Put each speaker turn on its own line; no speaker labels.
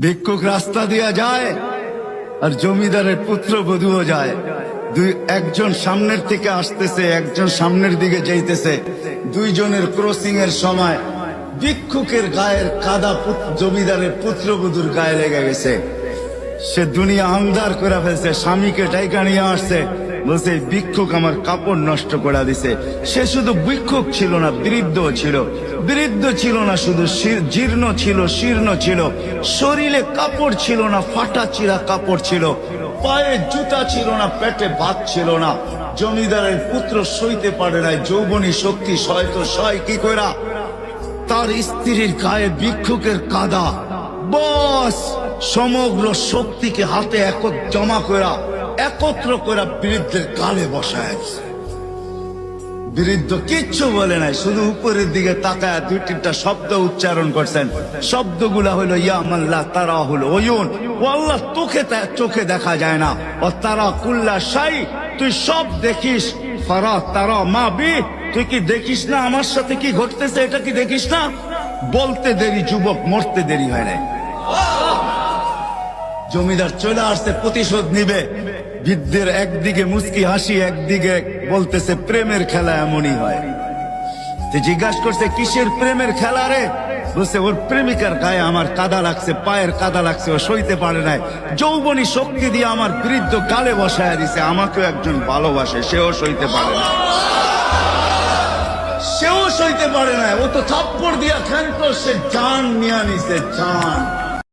ভিক্ষুক রাস্তা দিয়া যায় আর জমিদারের পুত্রবধূও যায়। একজন সামনের থেকে আসতেছে, একজন সামনের দিকে যাইতেছে। দুইজনের ক্রসিং এর সময় ভিক্ষুকের গায়ের কাদা জমিদারের পুত্রবধূর গায়ে লেগে গেছে। সে দুনিয়া আন্ধার করে ফেলছে, স্বামীকে ডাইকা নিয়ে আসছে, বলছে ভিক্ষুক আমার কাপড় নষ্ট করে দিছে। সে শুধু ভিক্ষুক ছিল না, বৃদ্ধ ছিল। বৃদ্ধ ছিল না শুধু, জীর্ণ ছিল, শীর্ণ ছিল। শরীরে কাপড় ছিল না, ফাটা চিরা কাপড় ছিল। পায়ে জুতা ছিল না, পেটে ভাত ছিল না। জমিদারের পুত্র সইতে পারে নাই, যৌবনী শক্তি সয়তো সয় কি কইরা তার স্ত্রীর গায়ে ভিক্ষুকের কাদা। বস সমগ্র শক্তিকে হাতে একত্র করে বৃদ্ধের গালে বসায়। বৃদ্ধ কিচ্ছু বলে নাই, শুধু উপরের দিকে তাকায় দুই তিনটা শব্দ উচ্চারণ করছেন। শব্দগুলা হলো ইয়া মাল্লাহ তারা হলো ওয়ুন, ও আল্লাহ চোখে দেখা যায় না। ও তারা কুল্লা শাই, তুই সব দেখিস। ফারা তারা মা বি, তুই কি দেখিস না আমার সাথে কি ঘটতেছে? এটা কি দেখিস না? বলতে দেরি যুবক, মরতে দেরি হয় নাই। জমিদার চলে আসছে, প্রতিশোধ নিবে। বৃদ্ধের একদিকে মুস্কি হাসি, একদিকে বলতেছে প্রেমের খেলা এমনই হয়। জিজ্ঞাসা করছে কিসের প্রেমের খেলা রে? বলছে ওর প্রেমিকার গায়ে আমার কাদা লাগছে, পায়ের কাদা লাগছে, ও সইতে পারে নাই। যৌবনী শক্তি দিয়ে আমার বৃদ্ধ গালে বসায় দিছে। আমাকেও একজন ভালোবাসে, সেও সইতে পারে না, সেও সইতে পারে না। ও তো থাপ্পড় দিয়া ক্ষান্ত, সে জান নিয়ে নিছে, জান।